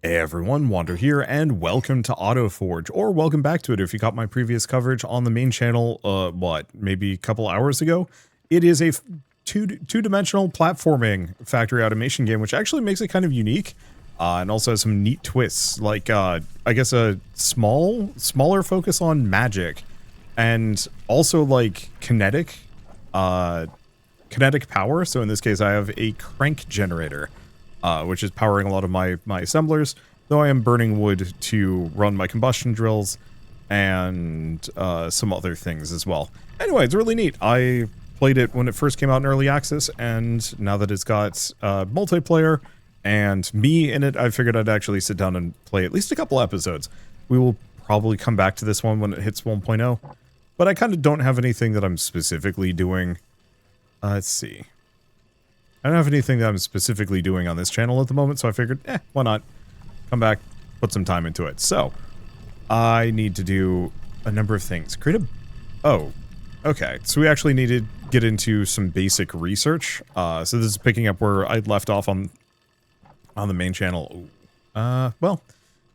Hey everyone, Wander here, and welcome to AutoForge, or welcome back to it if you caught my previous coverage on the main channel, maybe a couple hours ago. It is a two-dimensional platforming factory automation game, which actually makes it kind of unique, and also has some neat twists, like, I guess a smaller focus on magic, and also, like, kinetic power. So in this case, I have a crank generator, which is powering a lot of my assemblers, though I am burning wood to run my combustion drills and some other things as well. Anyway, it's really neat. I played it when it first came out in early access, and now that it's got multiplayer and me in it, I figured I'd actually sit down and play at least a couple episodes. We will probably come back to this one when it hits 1.0, but I kind of don't have anything that I'm specifically doing. Let's see. I don't have anything that I'm specifically doing on this channel at the moment, so I figured, why not come back, put some time into it. So, I need to do a number of things. Oh, okay. So we actually need to get into some basic research. So this is picking up where I'd left off on the main channel. Well,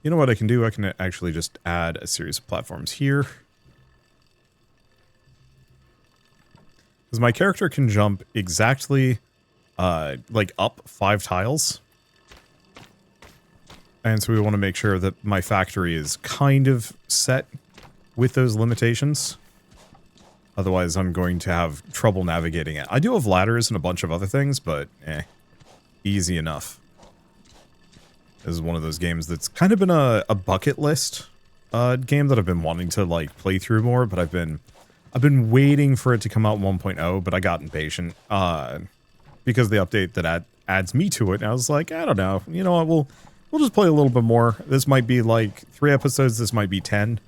you know what I can do? I can actually just add a series of platforms here. Because my character can jump exactly like up 5 tiles. And so we want to make sure that my factory is kind of set with those limitations. Otherwise, I'm going to have trouble navigating it. I do have ladders and a bunch of other things, but easy enough. This is one of those games that's kind of been a bucket list game that I've been wanting to like play through more, but I've been waiting for it to come out 1.0, but I got impatient. Because the update that adds me to it, and I was like, I don't know, you know what, we'll just play a little bit more. This might be like 3 episodes, this might be 10.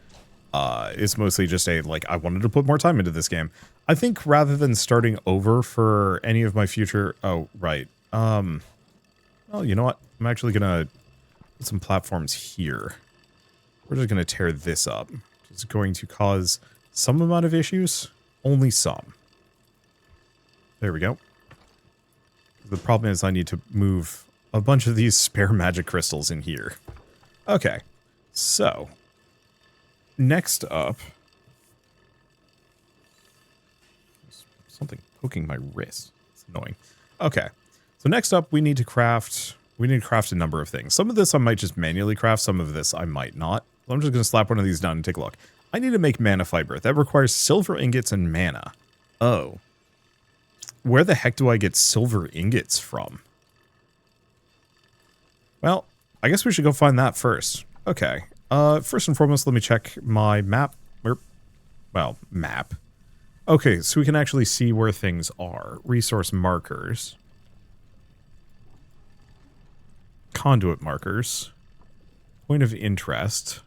It's mostly just like, I wanted to put more time into this game. I think rather than starting over for any of my future, oh, right. Well, you know what, I'm actually gonna put some platforms here. We're just gonna tear this up. It's going to cause some amount of issues, only some. There we go. The problem is I need to move a bunch of these spare magic crystals in here. Okay, so next up, something poking my wrist. It's annoying. Okay, so next up we need to craft a number of things. Some of this I might just manually craft, some of this I might not. I'm just going to slap one of these down and take a look. I need to make mana fiber. That requires silver ingots and mana. Oh. Where the heck do I get silver ingots from? Well, I guess we should go find that first. Okay. First and foremost, let me check my map. Map. Okay, so we can actually see where things are. Resource markers. Conduit markers. Point of interest.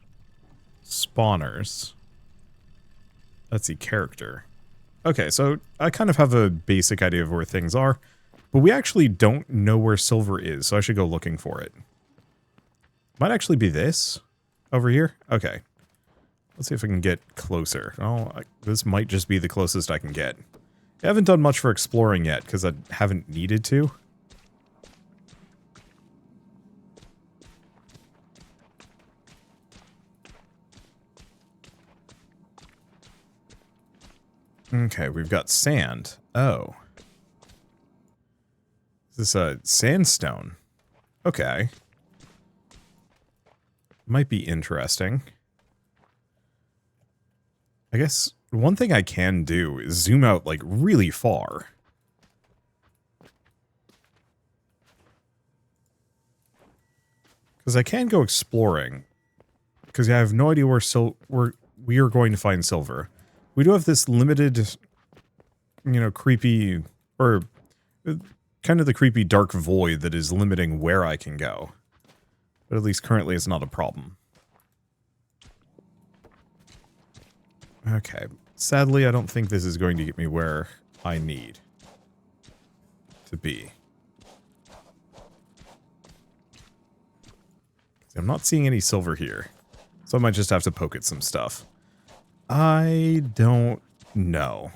Spawners. Let's see, character. Okay, so I kind of have a basic idea of where things are, but we actually don't know where silver is, so I should go looking for it. Might actually be this over here. Okay, let's see if I can get closer. Oh, this might just be the closest I can get. I haven't done much for exploring yet because I haven't needed to. Okay, we've got sand. Oh. Is this a sandstone? Okay. Might be interesting. I guess one thing I can do is zoom out, like, really far. Because I can go exploring. Because I have no idea where we are going to find silver. We do have this limited, you know, creepy, or kind of the creepy dark void that is limiting where I can go. But at least currently it's not a problem. Okay. Sadly, I don't think this is going to get me where I need to be. I'm not seeing any silver here. So I might just have to poke at some stuff. I don't know.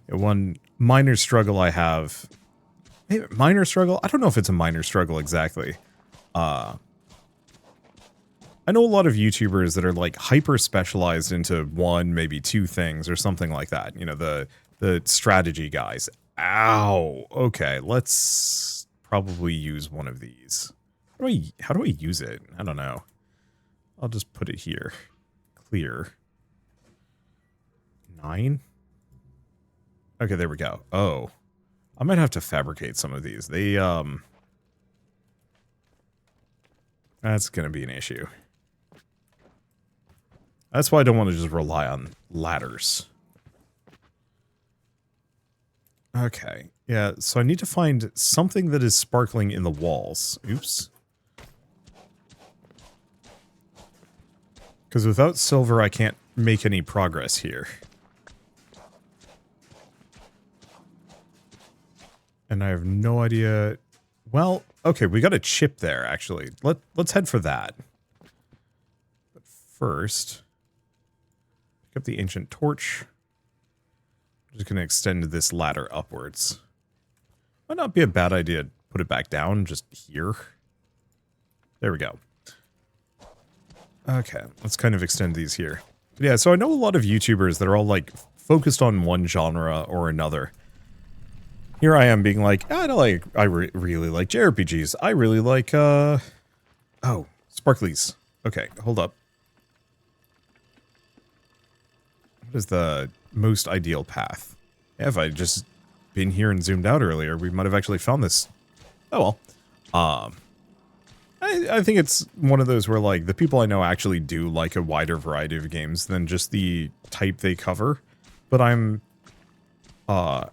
One minor struggle I have Minor struggle? I don't know if it's a minor struggle exactly. I know a lot of YouTubers that are like hyper specialized into one, maybe two things or something like that. You know, the strategy guys. Ow. Okay, let's probably use one of these. How do I use it? I don't know. I'll just put it here. Clear. 9? Okay, there we go. Oh. I might have to fabricate some of these. They, that's gonna be an issue. That's why I don't want to just rely on ladders. Okay. Yeah, so I need to find something that is sparkling in the walls. Oops. Because without silver, I can't make any progress here. And I have no idea... Well, okay, we got a chip there, actually. Let's head for that. But first... Pick up the ancient torch. I'm just going to extend this ladder upwards. Might not be a bad idea to put it back down, just here. There we go. Okay, let's kind of extend these here. Yeah, so I know a lot of YouTubers that are all, like, focused on one genre or another. Here I am being like, I really like JRPGs. I really like, oh, sparklies. Okay, hold up. What is the most ideal path? Yeah, if I just been here and zoomed out earlier, we might have actually found this. Oh well. I think it's one of those where, like, the people I know actually do like a wider variety of games than just the type they cover. But I'm, I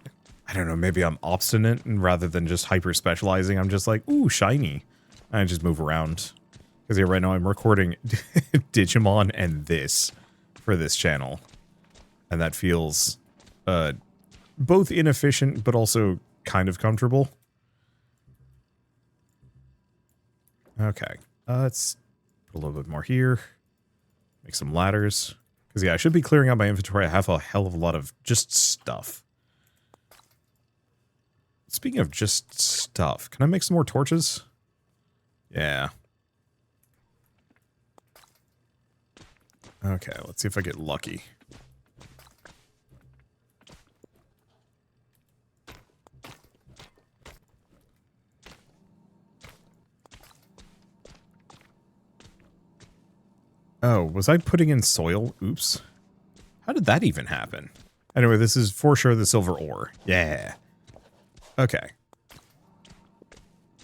don't know, maybe I'm obstinate, and rather than just hyper-specializing, I'm just like, ooh, shiny. And I just move around. Because yeah, right now I'm recording Digimon and this for this channel. And that feels, both inefficient, but also kind of comfortable. Okay, let's put a little bit more here. Make some ladders. Because, yeah, I should be clearing out my inventory. I have a hell of a lot of just stuff. Speaking of just stuff, can I make some more torches? Yeah. Okay, let's see if I get lucky. Oh, was I putting in soil? Oops. How did that even happen? Anyway, this is for sure the silver ore. Yeah. Okay.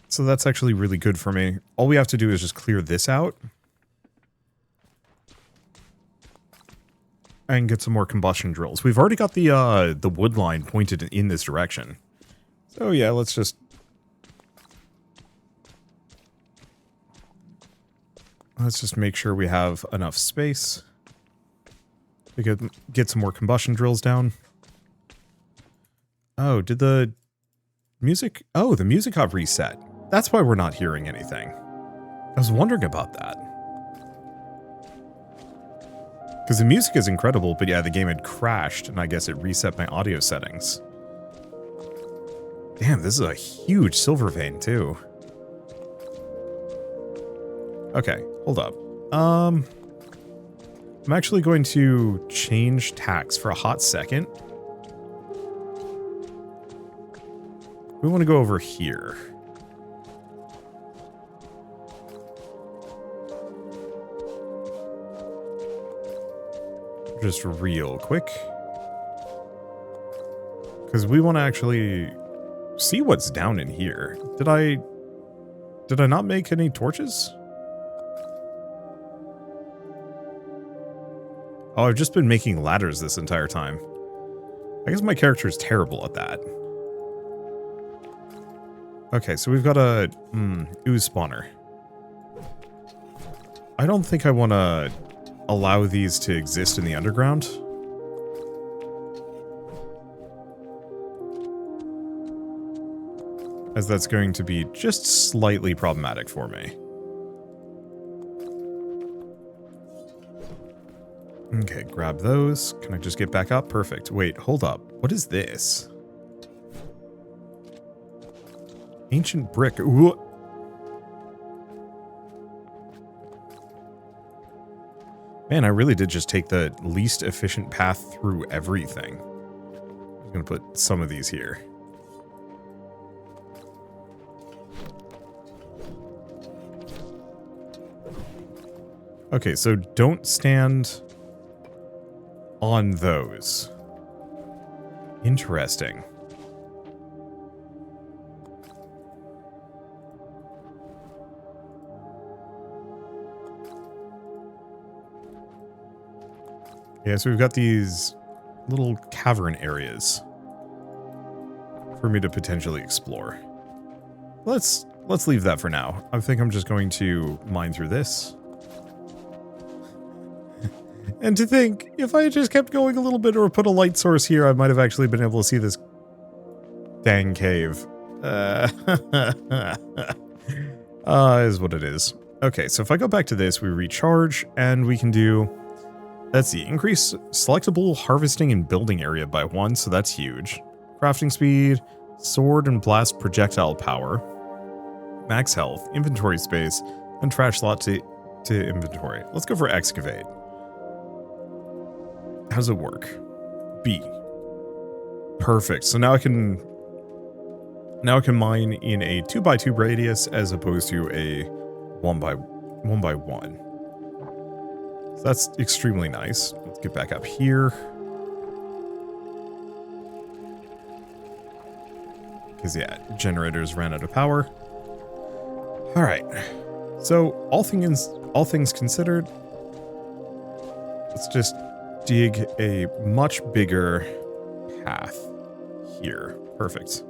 So that's actually really good for me. All we have to do is just clear this out. And get some more combustion drills. We've already got the wood line pointed in this direction. So yeah, let's just... Let's just make sure we have enough space. We could get some more combustion drills down. Oh, did the music... Oh, the music got reset. That's why we're not hearing anything. I was wondering about that. Because the music is incredible, but yeah, the game had crashed, and I guess it reset my audio settings. Damn, this is a huge silver vein, too. Okay, hold up. I'm actually going to change tacks for a hot second. We want to go over here. Just real quick. Because we want to actually see what's down in here. Did I not make any torches? Oh, I've just been making ladders this entire time. I guess my character is terrible at that. Okay, so we've got a ooze spawner. I don't think I want to allow these to exist in the underground. As that's going to be just slightly problematic for me. Okay, grab those. Can I just get back up? Perfect. Wait, hold up. What is this? Ancient brick. Ooh. Man, I really did just take the least efficient path through everything. I'm going to put some of these here. Okay, so don't stand on those. Interesting. Yeah, so we've got these little cavern areas for me to potentially explore. Let's leave that for now. I think I'm just going to mine through this. And to think, if I had just kept going a little bit or put a light source here, I might have actually been able to see this dang cave. Is what it is. Okay, so if I go back to this, we recharge, and we can do... Let's see, increase selectable harvesting and building area by 1, so that's huge. Crafting speed, sword and blast projectile power, max health, inventory space, and trash slot to inventory. Let's go for excavate. How's it work? B. Perfect. So now I can mine in a 2x2 radius as opposed to a 1x1. So that's extremely nice. Let's get back up here. Because yeah, generators ran out of power. All right. So all things considered, let's just dig a much bigger path here. Perfect.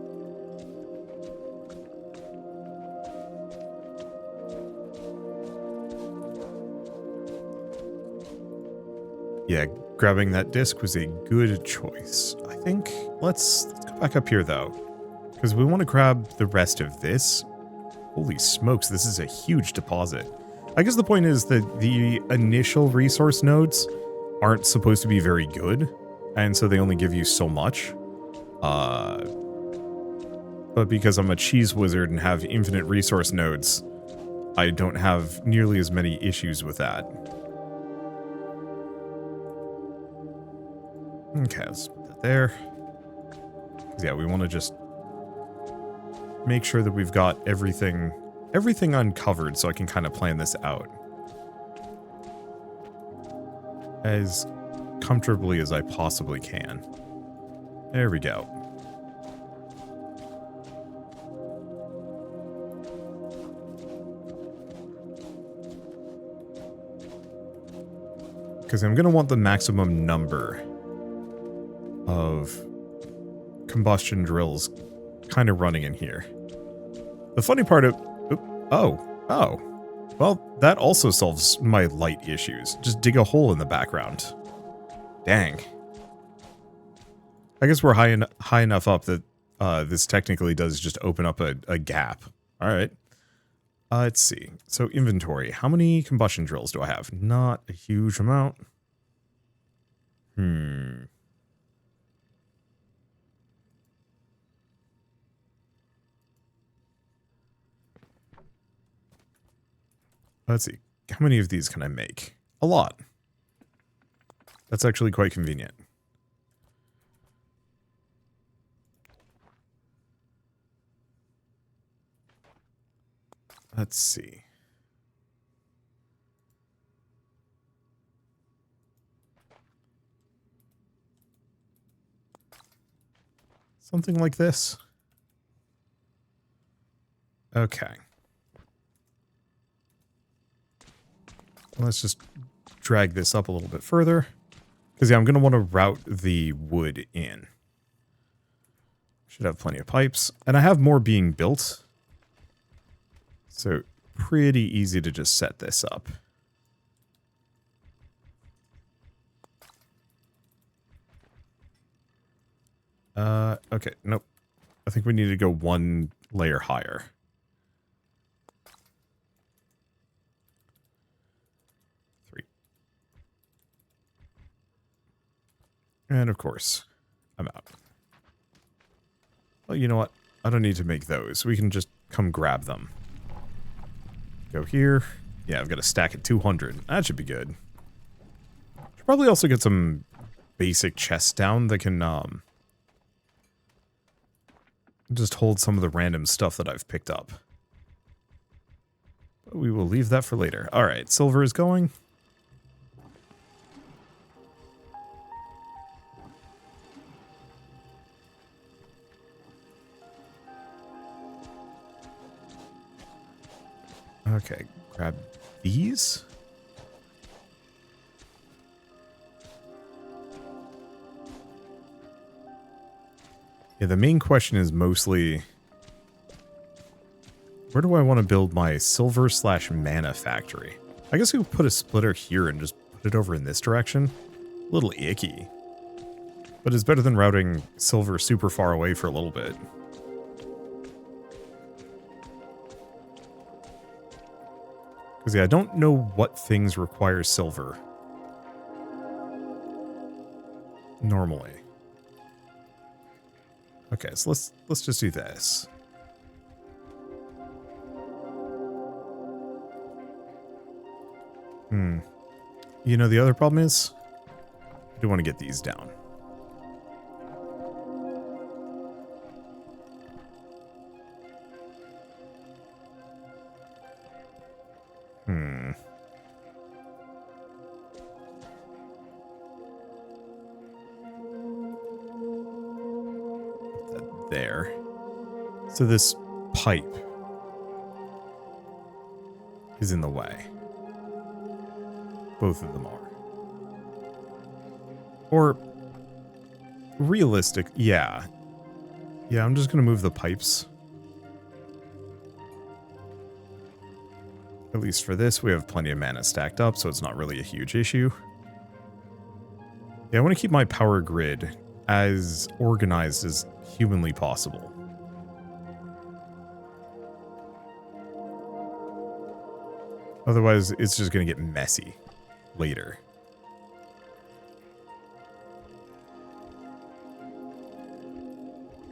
Yeah, grabbing that disc was a good choice. I think let's go back up here though, because we want to grab the rest of this. Holy smokes, this is a huge deposit. I guess the point is that the initial resource nodes aren't supposed to be very good, and so they only give you so much. But because I'm a cheese wizard and have infinite resource nodes, I don't have nearly as many issues with that. Okay, let's put that there. Yeah, we want to just make sure that we've got everything uncovered so I can kind of plan this out as comfortably as I possibly can. There we go. Because I'm going to want the maximum number of combustion drills kind of running in here. The funny part of... Oh. Well, that also solves my light issues. Just dig a hole in the background. Dang. I guess we're high enough up that this technically does just open up a gap. Alright. Let's see. So inventory. How many combustion drills do I have? Not a huge amount. Let's see. How many of these can I make? A lot. That's actually quite convenient. Let's see. Something like this. Okay. Let's just drag this up a little bit further. Because yeah, I'm going to want to route the wood in. Should have plenty of pipes. And I have more being built. So pretty easy to just set this up. Okay, nope. I think we need to go one layer higher. And of course, I'm out. Well, you know what? I don't need to make those. We can just come grab them. Go here. Yeah, I've got a stack at 200. That should be good. Should probably also get some basic chests down that can just hold some of the random stuff that I've picked up. But we will leave that for later. Alright, silver is going. Okay, grab these. Yeah, the main question is mostly, where do I want to build my silver/mana factory? I guess we could put a splitter here and just put it over in this direction. A little icky. But it's better than routing silver super far away for a little bit. Because yeah, I don't know what things require silver. Normally. Okay, so let's just do this. You know, the other problem is, I do want to get these down. There. So this pipe is in the way. Both of them are. Or realistic, yeah. Yeah, I'm just going to move the pipes. At least for this, we have plenty of mana stacked up, so it's not really a huge issue. Yeah, I want to keep my power grid as organized as humanly possible. Otherwise, it's just going to get messy later.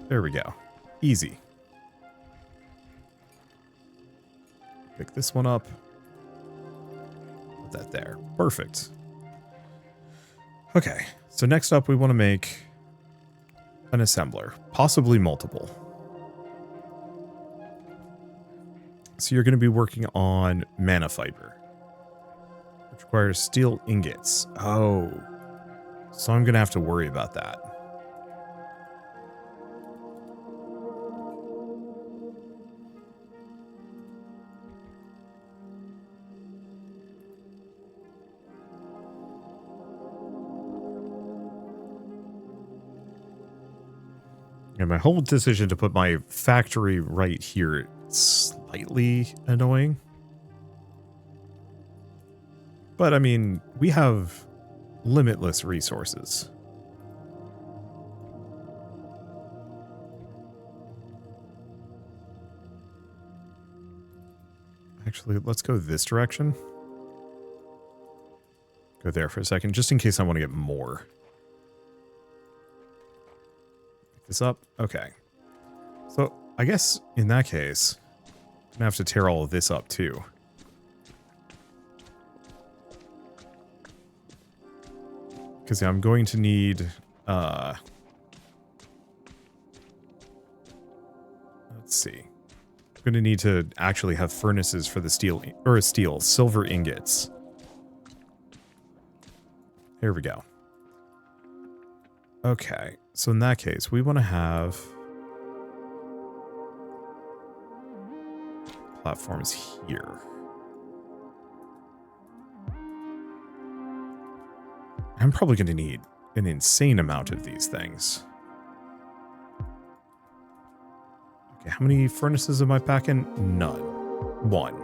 There we go. Easy. Pick this one up. Put that there. Perfect. Okay, so next up we want to make an assembler, possibly multiple. So you're going to be working on mana fiber, which requires steel ingots. Oh, so I'm going to have to worry about that. And my whole decision to put my factory right here is slightly annoying. But I mean, we have limitless resources. Actually, let's go this direction. Go there for a second, just in case I want to get more. This up? Okay. So, I guess in that case, I'm gonna have to tear all of this up too. Because yeah, I'm going to need, let's see. I'm going to need to actually have furnaces for the silver ingots. Here we go. Okay, so in that case, we want to have platforms here. I'm probably going to need an insane amount of these things. Okay, how many furnaces am I packing? None. One.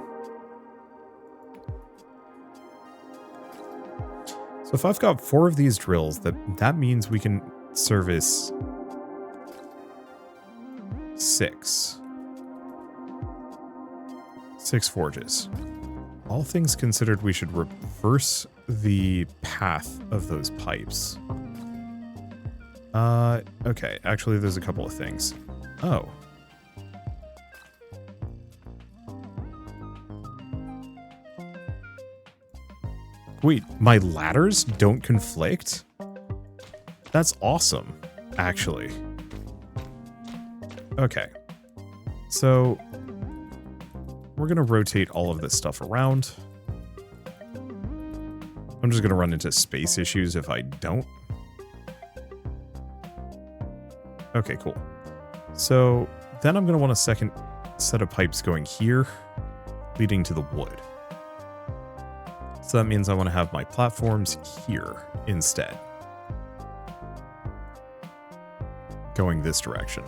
So if I've got 4 of these drills, that means we can service 6. 6 forges. All things considered, we should reverse the path of those pipes. Okay, actually there's a couple of things. Oh. Wait, my ladders don't conflict? That's awesome, actually. Okay. So, we're going to rotate all of this stuff around. I'm just going to run into space issues if I don't. Okay, cool. So, then I'm going to want a second set of pipes going here, leading to the wood. So that means I want to have my platforms here instead. Going this direction.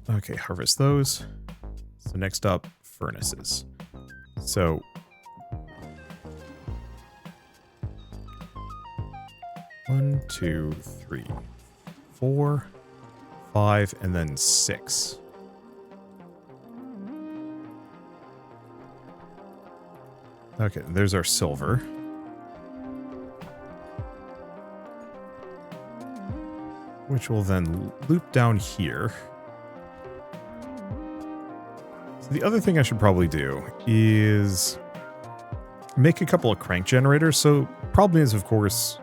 Okay, harvest those. So next up, furnaces. So one, two, three, 4, 5, and then 6. Okay, there's our silver. Which will then loop down here. So the other thing I should probably do is make a couple of crank generators. So problem is, of course,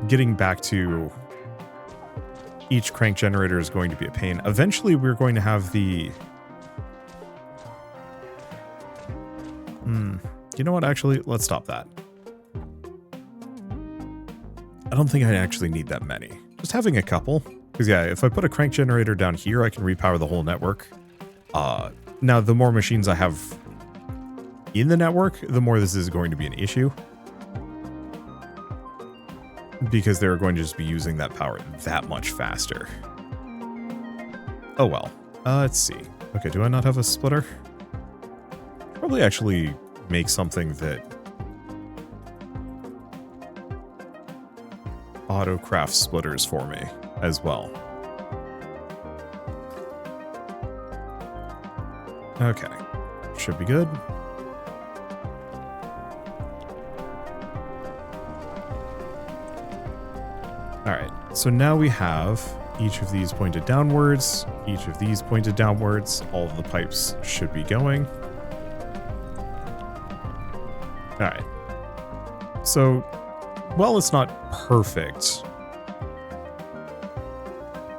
getting back to each crank generator is going to be a pain. Eventually, we're going to have the... You know what? Actually, let's stop that. I don't think I actually need that many. Just having a couple. Because, yeah, if I put a crank generator down here, I can repower the whole network. Now, the more machines I have in the network, the more this is going to be an issue. Because they're going to just be using that power that much faster. Oh, well. Let's see. Okay, do I not have a splitter? Probably actually make something that auto-craft splitters for me as well. Okay. Should be good. Alright, so now we have each of these pointed downwards, each of these pointed downwards. All of the pipes should be going. Alright. So, while it's not perfect,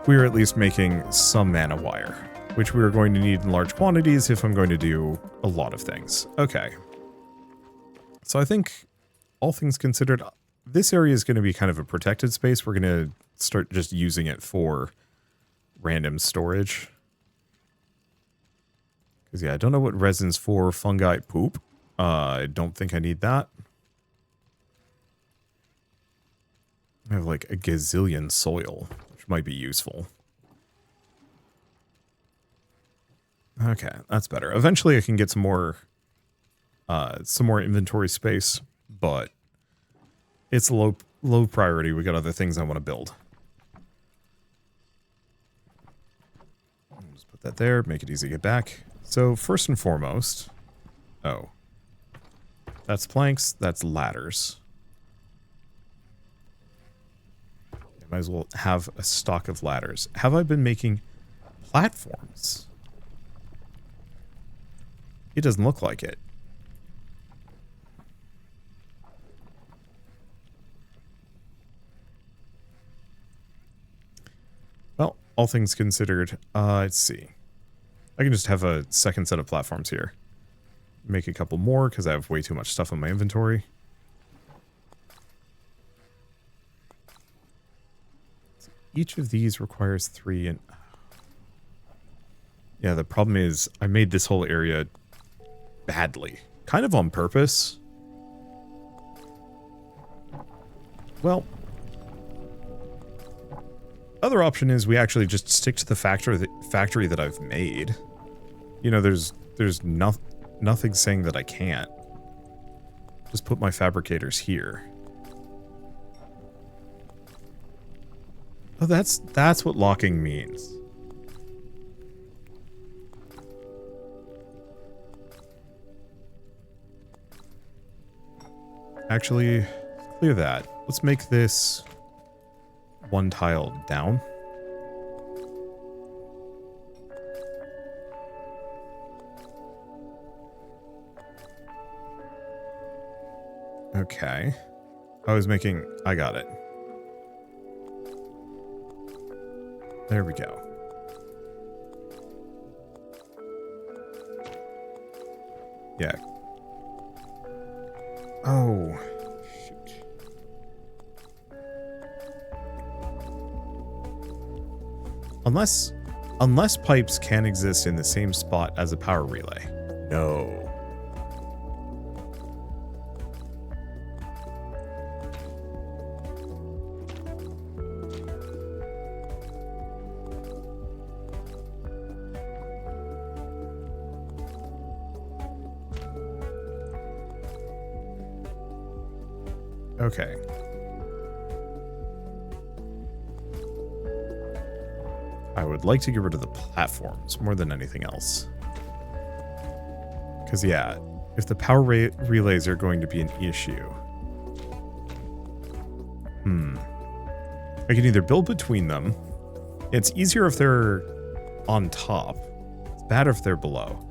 we're at least making some nanowire, which we are going to need in large quantities if I'm going to do a lot of things. Okay. So I think, all things considered, this area is going to be kind of a protected space. We're going to start just using it for random storage. Because, yeah, I don't know what resin's for. Fungi poop. I don't think I need that. I have like a gazillion soil, which might be useful. Okay, that's better. Eventually I can get some more inventory space, but it's low priority. We got other things I want to build. Just put that there, make it easy to get back. So first and foremost, oh, that's planks, that's ladders. I might as well have a stock of ladders. Have I been making platforms? It doesn't look like it. Well, all things considered, let's see. I can just have a second set of platforms here. Make a couple more because I have way too much stuff in my inventory. So each of these requires 3 and... Yeah, the problem is I made this whole area badly. Kind of on purpose. Well, other option is we actually just stick to the factory that I've made. You know, there's nothing saying that I can't. Just put my fabricators here. Oh, that's what locking means. Actually, clear that. Let's make this one tile down. Okay. I got it. There we go. Yeah. Oh, shoot. Unless pipes can exist in the same spot as a power relay. No. Okay. I would like to get rid of the platforms more than anything else. Because, yeah, if the power relays are going to be an issue... I can either build between them. It's easier if they're on top. It's bad if they're below.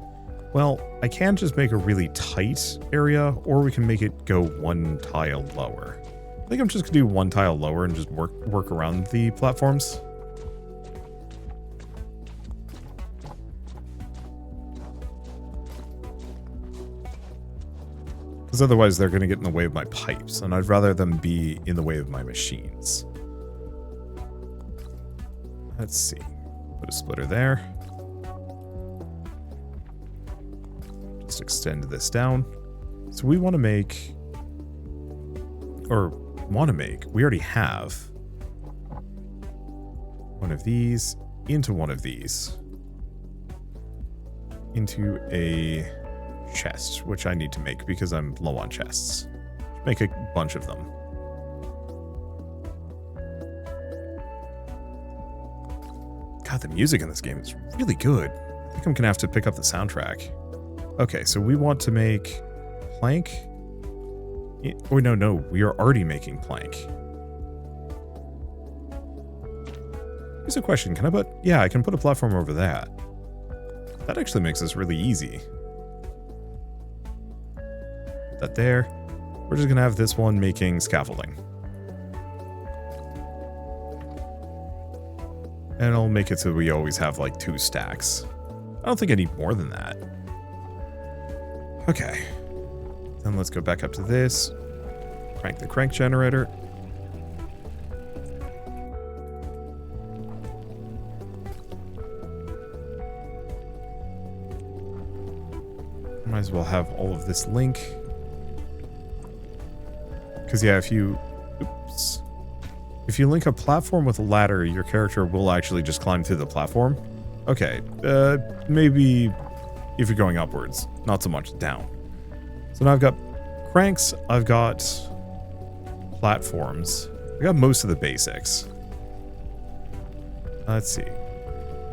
Well, I can just make a really tight area, or we can make it go one tile lower. I think I'm just going to do one tile lower and just work around the platforms. Because otherwise they're going to get in the way of my pipes, and I'd rather them be in the way of my machines. Let's see. Put a splitter there. Just extend this down. So we want to make... we already have one of these into one of these. Into a chest, which I need to make because I'm low on chests. Make a bunch of them. God, the music in this game is really good. I think I'm gonna have to pick up the soundtrack. Okay, so we want to make plank. Oh, no, we are already making plank. Here's a question. Can I put... Yeah, I can put a platform over that. That actually makes this really easy. Put that there. We're just going to have this one making scaffolding. And I'll make it so we always have like 2 stacks. I don't think I need more than that. Okay. Then let's go back up to this. Crank the crank generator. Might as well have all of this link. Because yeah, if you link a platform with a ladder, your character will actually just climb through the platform. Okay, maybe if you're going upwards, not so much down. So now I've got cranks, I've got platforms. I got most of the basics. Let's see.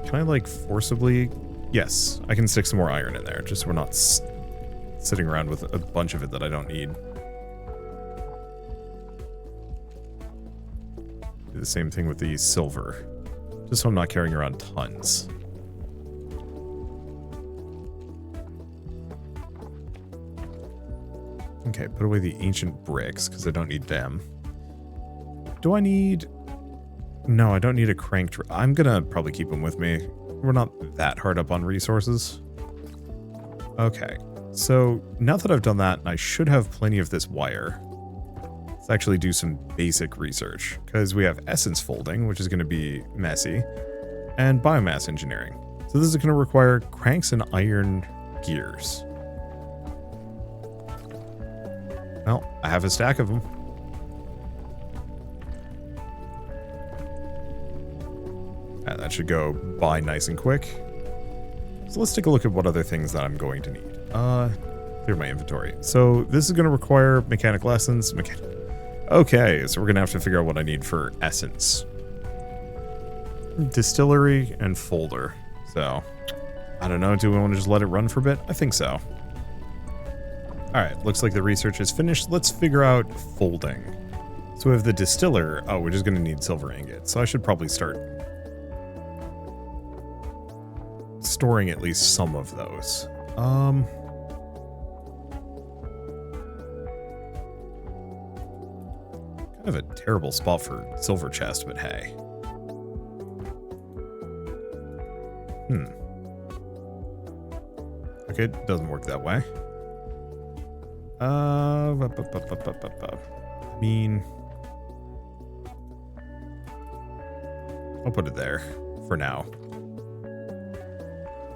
Can I like forcibly... Yes, I can stick some more iron in there, just so we're not sitting around with a bunch of it that I don't need. Do the same thing with the silver, just so I'm not carrying around tons. Okay, put away the ancient bricks, because I don't need them. Do I need... No, I don't need a crank... I'm gonna probably keep them with me. We're not that hard up on resources. Okay, so now that I've done that, I should have plenty of this wire. Let's actually do some basic research, because we have essence folding, which is going to be messy, and biomass engineering. So this is going to require cranks and iron gears. Well, I have a stack of them. And that should go by nice and quick. So let's take a look at what other things that I'm going to need. Clear my inventory. So this is going to require mechanical essence. Okay, so we're going to have to figure out what I need for essence. Distillery and folder. So, I don't know. Do we want to just let it run for a bit? I think so. Alright, looks like the research is finished. Let's figure out folding. So we have the distiller. Oh, we're just going to need silver ingots. So I should probably start storing at least some of those. I have a terrible spot for silver chest, but hey. Okay, it doesn't work that way. I mean, I'll put it there for now.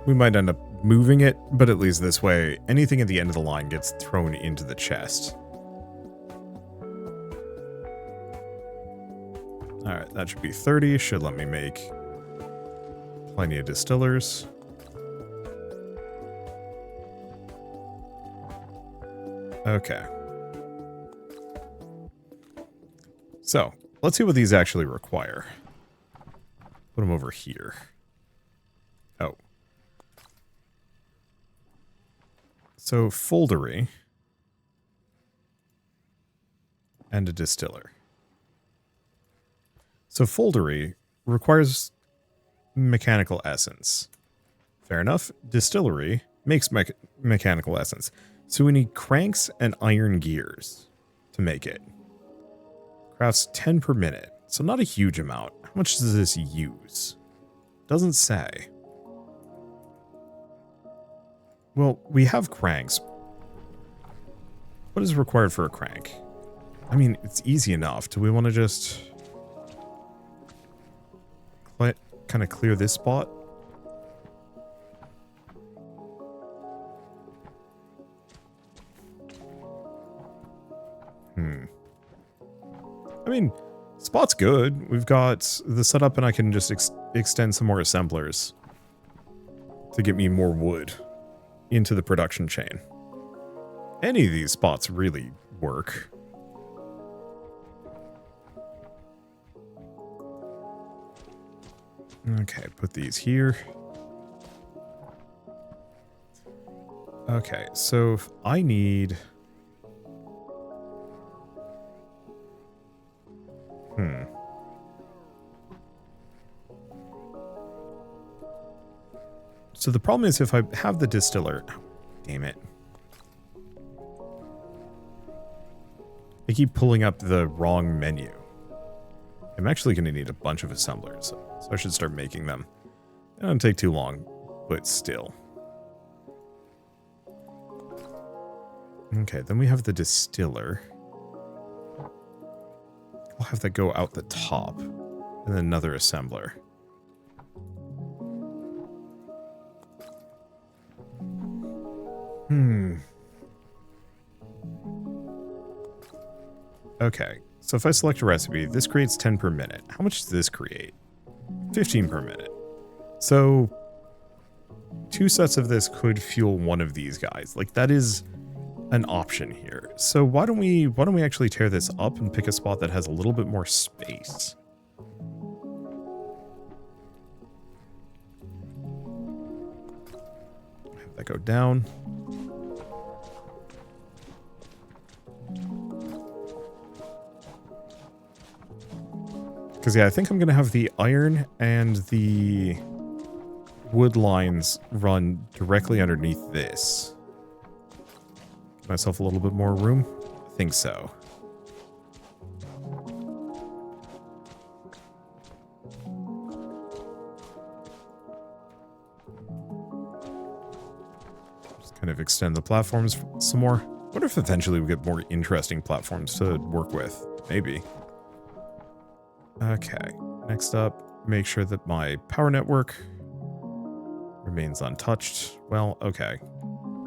We might end up moving it, but at least this way, anything at the end of the line gets thrown into the chest. Alright, that should be 30. Should let me make plenty of distillers. Okay. So, let's see what these actually require. Put them over here. Oh. So, foldery. And a distiller. So, foldery requires mechanical essence. Fair enough. Distillery makes mechanical essence. So we need cranks and iron gears to make it. Crafts 10 per minute. So not a huge amount. How much does this use? Doesn't say. Well, we have cranks. What is required for a crank? I mean, it's easy enough. Do we want to just kind of clear this spot? I mean, spot's good. We've got the setup and I can just extend some more assemblers to get me more wood into the production chain. Any of these spots really work. Okay, put these here. Okay, so if I need... So the problem is if I have the distiller... Oh, damn it. I keep pulling up the wrong menu. I'm actually going to need a bunch of assemblers, so I should start making them. It don't take too long, but still. Okay, then we have the distiller. I'll have that go out the top, and then another assembler. Okay, so if I select a recipe, this creates 10 per minute. How much does this create? 15 per minute. So 2 sets of this could fuel one of these guys. Like, that is an option here. So why don't we actually tear this up and pick a spot that has a little bit more space? Have that go down. Because, yeah, I think I'm going to have the iron and the wood lines run directly underneath this. Give myself a little bit more room? I think so. Just kind of extend the platforms some more. I wonder if eventually we get more interesting platforms to work with. Maybe. Okay, next up, make sure that my power network remains untouched. Well, okay.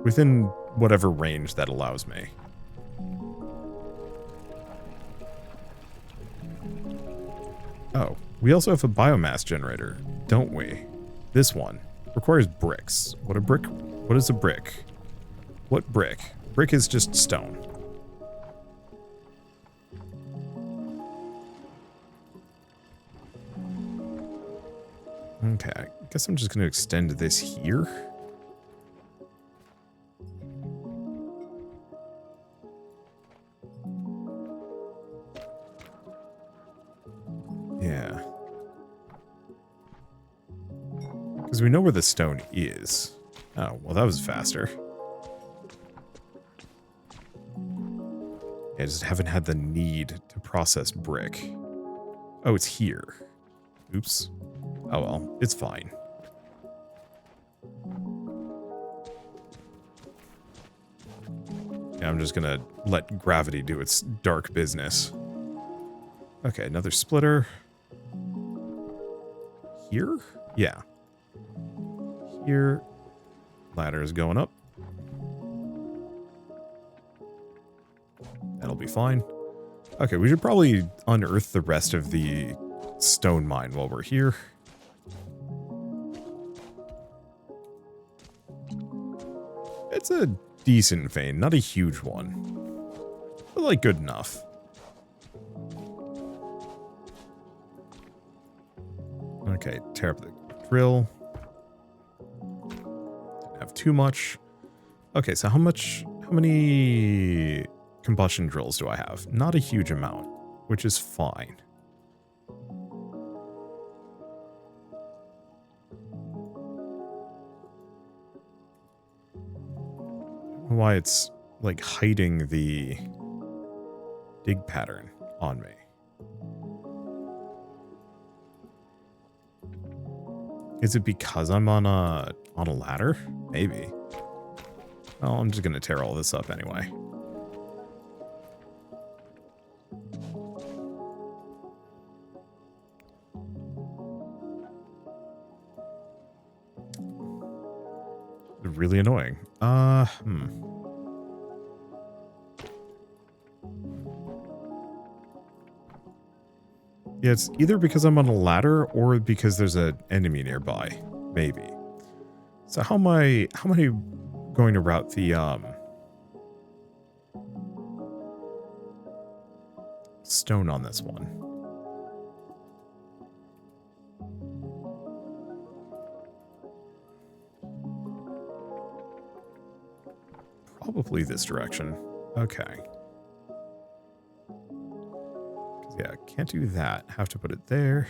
Within whatever range that allows me. Oh, we also have a biomass generator, don't we? This one requires bricks. What is a brick? What brick? Brick is just stone. Okay, I guess I'm just going to extend this here. Yeah. Because we know where the stone is. Oh, well, that was faster. I just haven't had the need to process brick. Oh, it's here. Oops. Oh well, it's fine. Yeah, I'm just gonna let gravity do its dark business. Okay, another splitter. Here? Yeah. Here. Ladder is going up. That'll be fine. Okay, we should probably unearth the rest of the stone mine while we're here. It's a decent vein, not a huge one. But, like, good enough. Okay, tear up the drill. Didn't have too much. Okay, so how many combustion drills do I have? Not a huge amount, which is fine. Why it's like hiding the dig pattern on me. Is it because I'm on a ladder? Maybe. Well, I'm just gonna tear all this up anyway. Really annoying. Yeah, it's either because I'm on a ladder or because there's an enemy nearby. Maybe. So how am I going to route the stone on this one? Probably this direction. Okay. Yeah, can't do that. Have to put it there.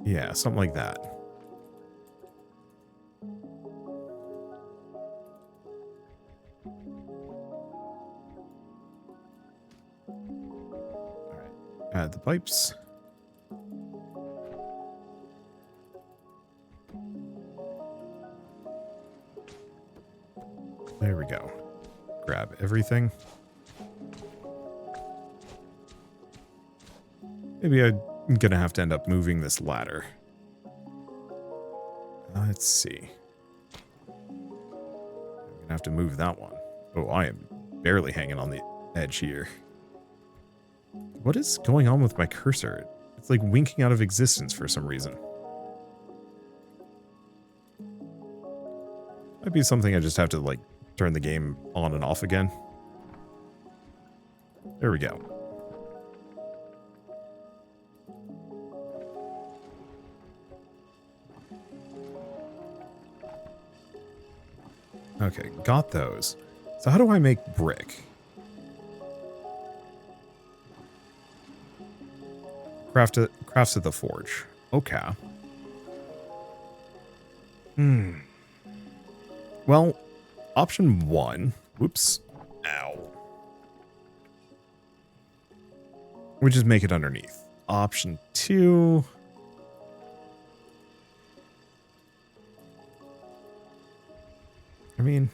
Yeah, something like that. Alright, add the pipes. There we go. Grab everything. Maybe I'm gonna have to end up moving this ladder. Let's see. I'm gonna have to move that one. Oh, I am barely hanging on the edge here. What is going on with my cursor? It's like winking out of existence for some reason. Might be something I just have to, like, turn the game on and off again. There we go. Okay, got those. So how do I make brick? Crafts at the forge. Okay. Well, option one. Whoops. Ow. We just make it underneath. Option two. I mean,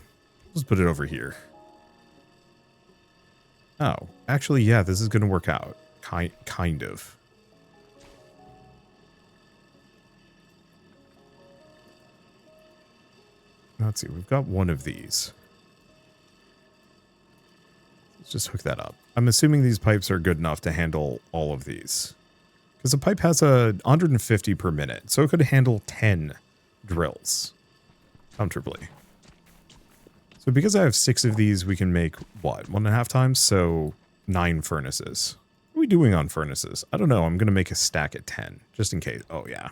let's put it over here. Oh, actually, yeah, this is going to work out. Kind of. Let's see, we've got one of these. Let's just hook that up. I'm assuming these pipes are good enough to handle all of these. Because the pipe has 150 per minute, so it could handle 10 drills comfortably. So because I have 6 of these, we can make, what, 1.5 times? So 9 furnaces. What are we doing on furnaces? I don't know. I'm going to make a stack at 10, just in case. Oh, yeah.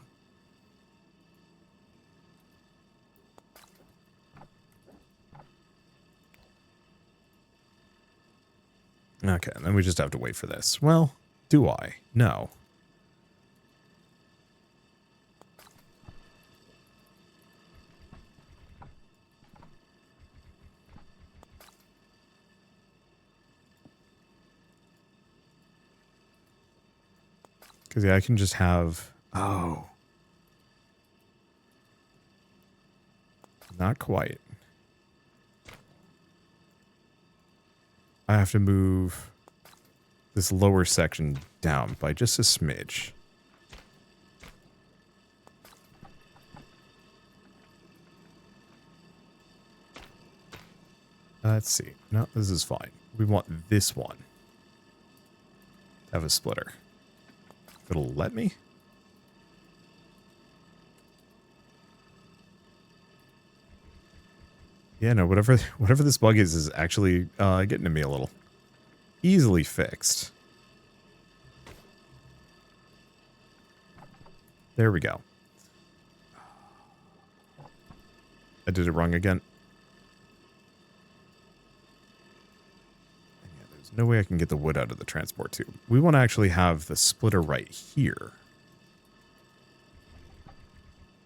Okay, and then we just have to wait for this. Well, do I? No. Because, yeah, I can just have... Oh. Not quite. I have to move this lower section down by just a smidge. Let's see. No, this is fine. We want this one to have a splitter. If it'll let me. Yeah, no, whatever this bug is actually getting to me a little. Easily fixed. There we go. I did it wrong again. Yeah, there's no way I can get the wood out of the transport tube. We want to actually have the splitter right here.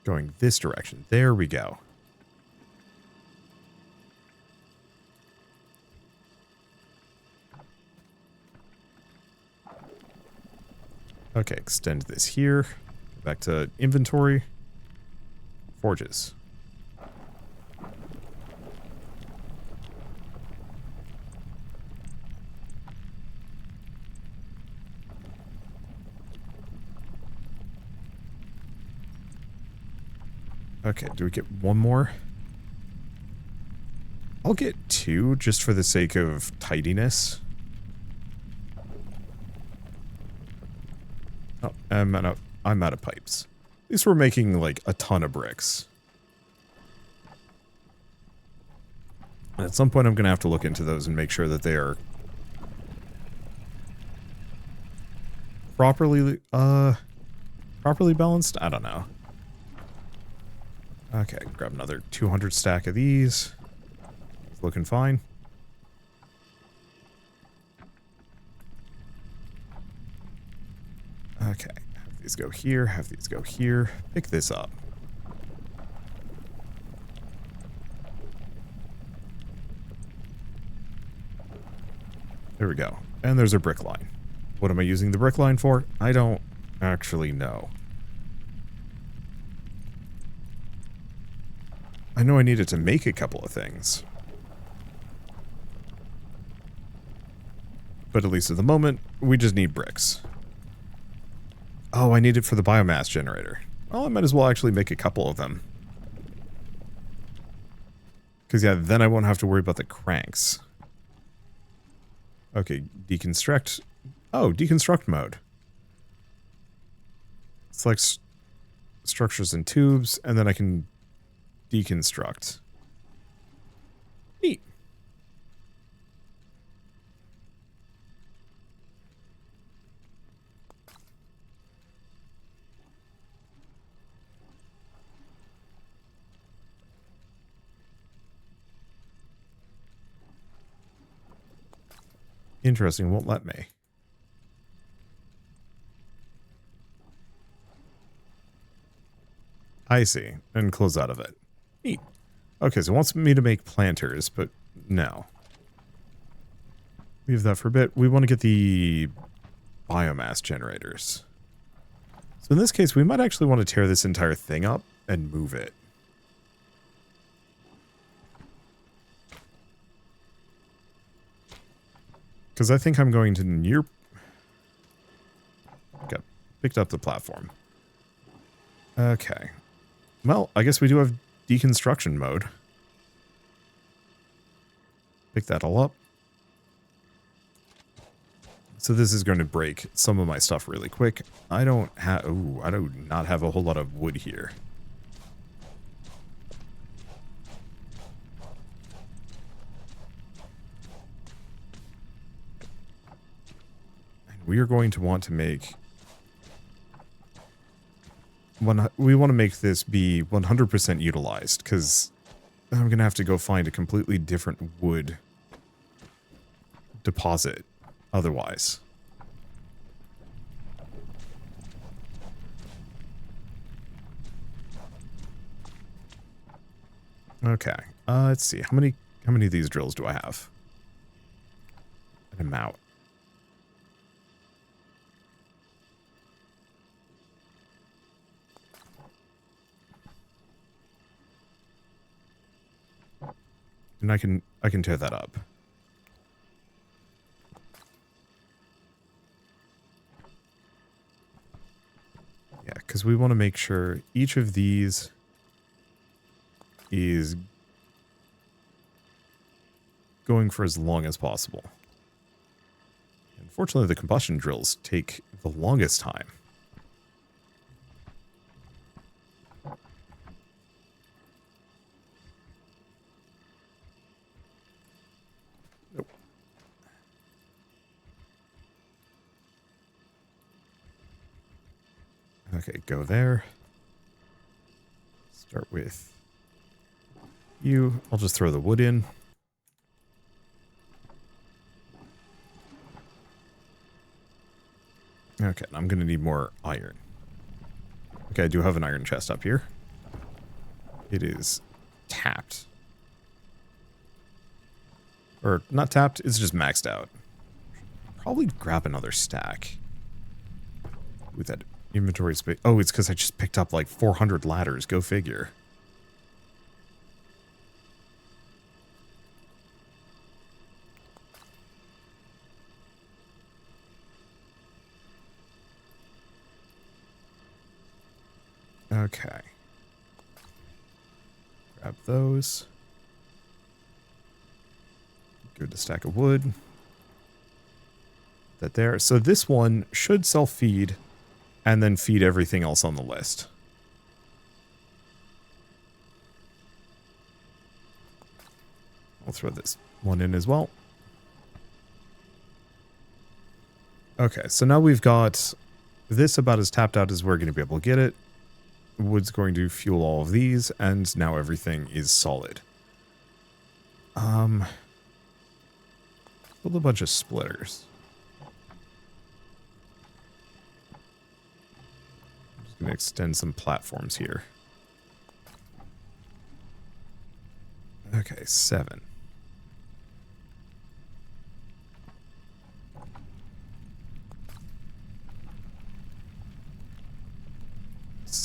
Going this direction. There we go. Okay, extend this here. Back to inventory. Forges. Okay, do we get one more? I'll get two just for the sake of tidiness. Oh, I'm out of pipes. At least we're making like a ton of bricks. And at some point I'm going to have to look into those and make sure that they are properly balanced. I don't know. Okay, grab another 200 stack of these. It's looking fine. Okay, have these go here, have these go here. Pick this up. There we go. And there's a brick line. What am I using the brick line for? I don't actually know. I know I needed to make a couple of things. But at least at the moment, we just need bricks. Oh, I need it for the biomass generator. Well, I might as well actually make a couple of them. Because, yeah, then I won't have to worry about the cranks. Okay, deconstruct. Oh, deconstruct mode. Select structures and tubes, and then I can deconstruct. Neat. Interesting, won't let me. I see, and close out of it. Neat. Okay, so it wants me to make planters, but no. Leave that for a bit. We want to get the biomass generators. So in this case, we might actually want to tear this entire thing up and move it. Because I think I'm going to near... Got picked up the platform. Okay. Well, I guess we do have deconstruction mode. Pick that all up. So this is going to break some of my stuff really quick. I don't have... Ooh, I do not have a whole lot of wood here. We are going to want to make... we want to make this be 100% utilized, because I'm going to have to go find a completely different wood deposit otherwise. Okay, let's see. How many of these drills do I have? An amount. And I can tear that up. Yeah, because we want to make sure each of these is going for as long as possible. Unfortunately, the combustion drills take the longest time. Nope. Okay, go there. Start with you. I'll just throw the wood in. Okay, I'm going to need more iron. Okay, I do have an iron chest up here. It is tapped. Or not tapped, it's just maxed out. Probably grab another stack. With that inventory space. Oh, it's because I just picked up like 400 ladders. Go figure. Okay. Grab those. Give it a stack of wood. That there. So this one should self-feed and then feed everything else on the list. I'll throw this one in as well. Okay, so now we've got this about as tapped out as we're going to be able to get it. Wood's going to fuel all of these, and now everything is solid. Build a bunch of splitters. I'm just going to extend some platforms here. Okay, 7.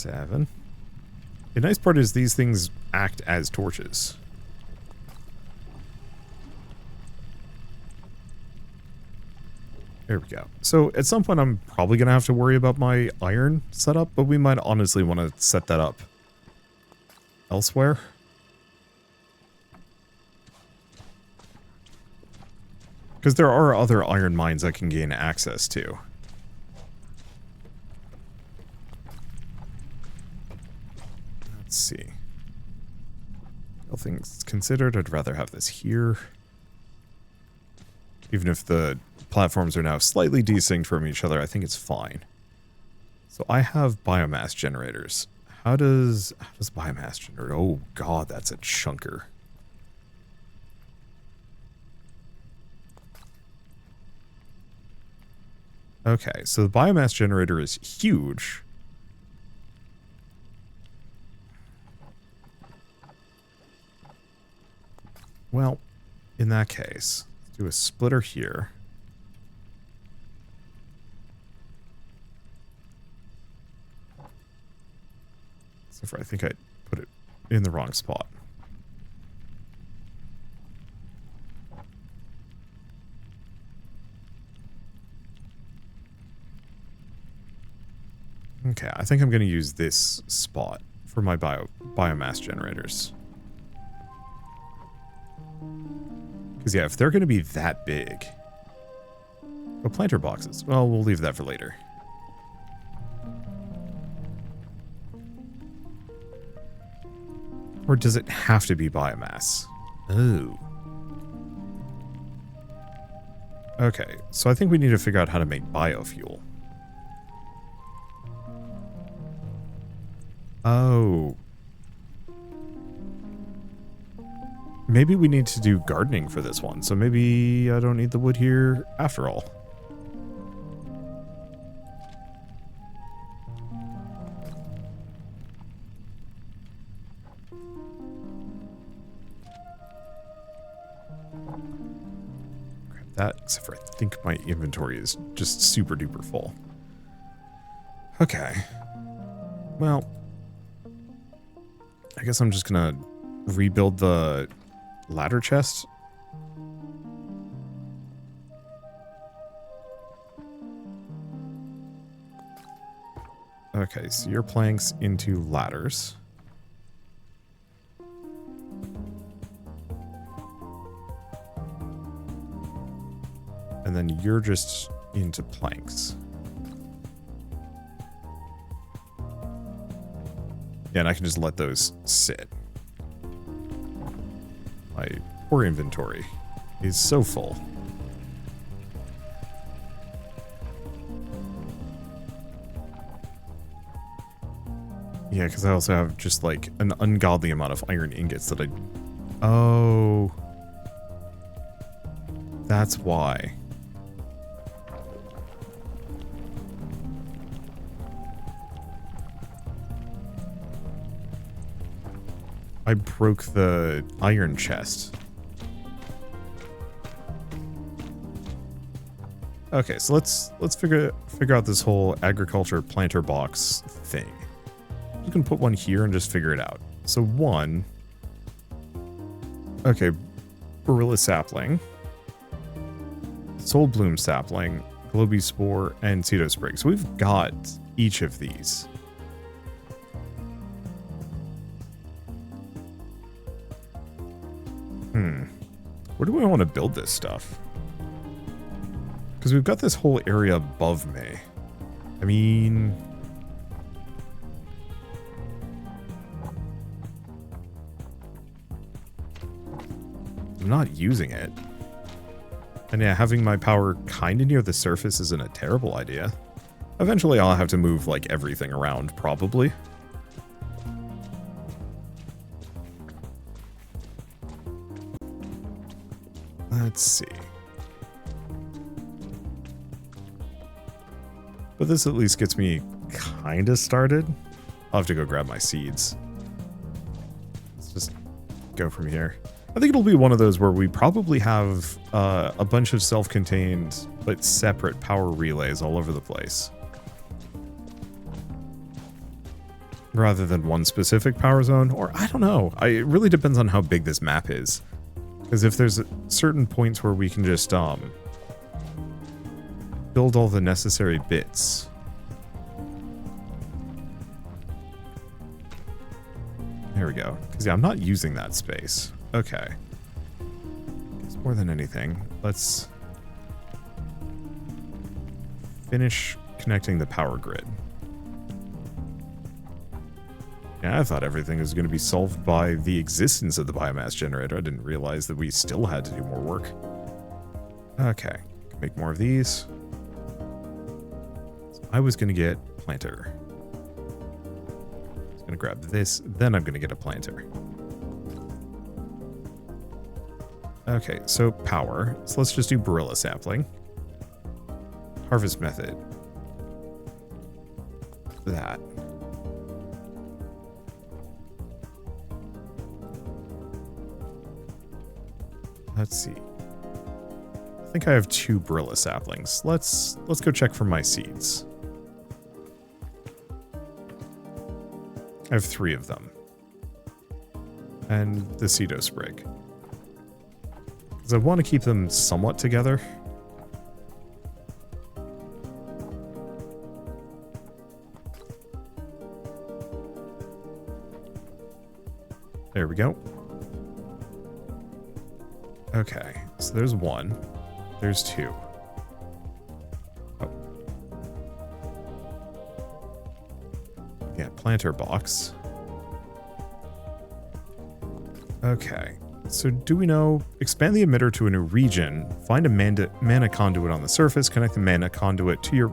The nice part is these things act as torches. There we go. So at some point I'm probably going to have to worry about my iron setup, but we might honestly want to set that up elsewhere. Because there are other iron mines I can gain access to. Let's see. All things considered, I'd rather have this here. Even if the platforms are now slightly desynced from each other, I think it's fine. So I have biomass generators. How does biomass generate? Oh god, that's a chunker. Okay, so the biomass generator is huge. Well, in that case, let's do a splitter here. So far, I think I put it in the wrong spot. Okay, I think I'm going to use this spot for my biomass generators. Because, yeah, if they're going to be that big... Oh, planter boxes. Well, we'll leave that for later. Or does it have to be biomass? Oh. Okay, so I think we need to figure out how to make biofuel. Oh. Maybe we need to do gardening for this one, so maybe I don't need the wood here after all. Grab that, except for I think my inventory is just super duper full. Okay. Well, I guess I'm just gonna rebuild the ladder chest. Okay, so your planks into ladders. And then you're just into planks. Yeah, and I can just let those sit. My poor inventory is so full. Yeah, because I also have just like an ungodly amount of iron ingots that I... Oh. That's why. I broke the iron chest. Okay, so let's figure out this whole agriculture planter box thing. You can put one here and just figure it out. So one, okay, Barilla sapling, Soul Bloom sapling, Globy spore, and Cedo sprig. So we've got each of these. Where do I want to build this stuff? Because we've got this whole area above me. I mean... I'm not using it. And yeah, having my power kind of near the surface isn't a terrible idea. Eventually I'll have to move like everything around, probably. Let's see. But this at least gets me kind of started. I'll have to go grab my seeds. Let's just go from here. I think it'll be one of those where we probably have a bunch of self-contained but separate power relays all over the place. Rather than one specific power zone, or I don't know. It really depends on how big this map is. Because if there's certain points where we can just build all the necessary bits. There we go. Because yeah, I'm not using that space. Okay. It's more than anything. Let's finish connecting the power grid. Yeah, I thought everything was going to be solved by the existence of the biomass generator. I didn't realize that we still had to do more work. Okay, make more of these. So I was going to get planter. I was going to grab this, then I'm going to get a planter. Okay, so power. So let's just do Barilla sapling. Harvest method. That. Let's see. I think I have 2 Barilla saplings. Let's go check for my seeds. I have 3 of them. And the Cedo sprig. Because I want to keep them somewhat together. There we go. Okay, so there's 1. There's 2. Oh. Yeah, planter box. Okay, so do we know... Expand the emitter to a new region. Find a mana conduit on the surface. Connect the mana conduit to your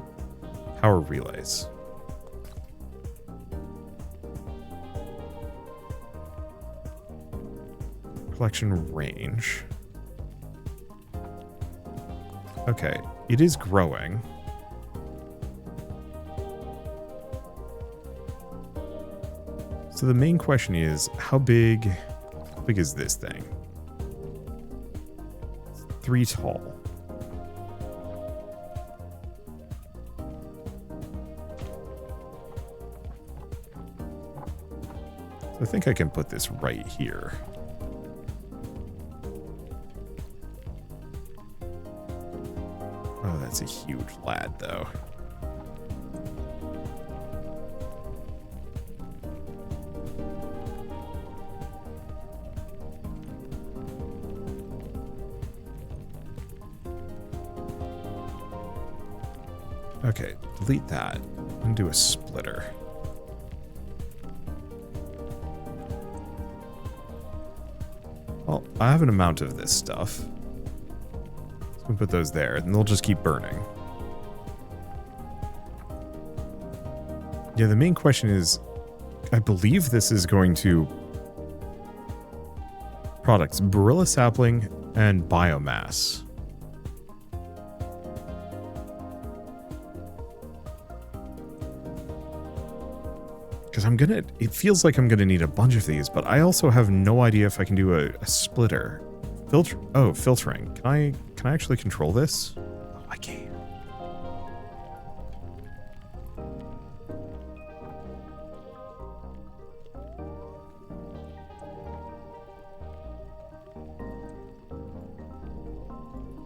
power relays. Collection range. Okay, it is growing. So the main question is, how big is this thing? It's 3 tall. So I think I can put this right here. It's a huge lad, though. Okay, delete that and do a splitter. Well, I have an amount of this stuff. So we put those there, and they'll just keep burning. Yeah, the main question is, I believe this is going to products, Barilla sapling and biomass. Because it feels like I'm gonna need a bunch of these, but I also have no idea if I can do a splitter. Filtering. Can I actually control this? Oh, I can.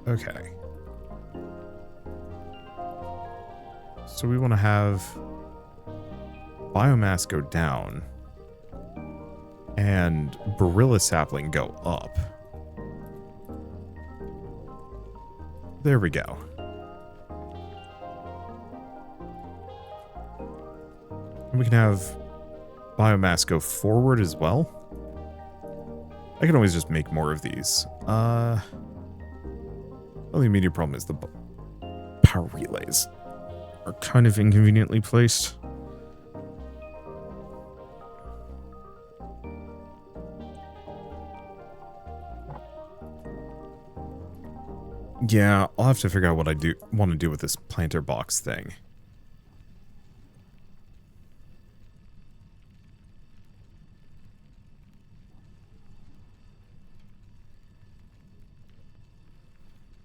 Okay. So we want to have biomass go down and Barilla sapling go up. There we go. And we can have biomass go forward as well. I can always just make more of these. Only immediate problem is the power relays are kind of inconveniently placed. Yeah, I'll have to figure out what I want to do with this planter box thing.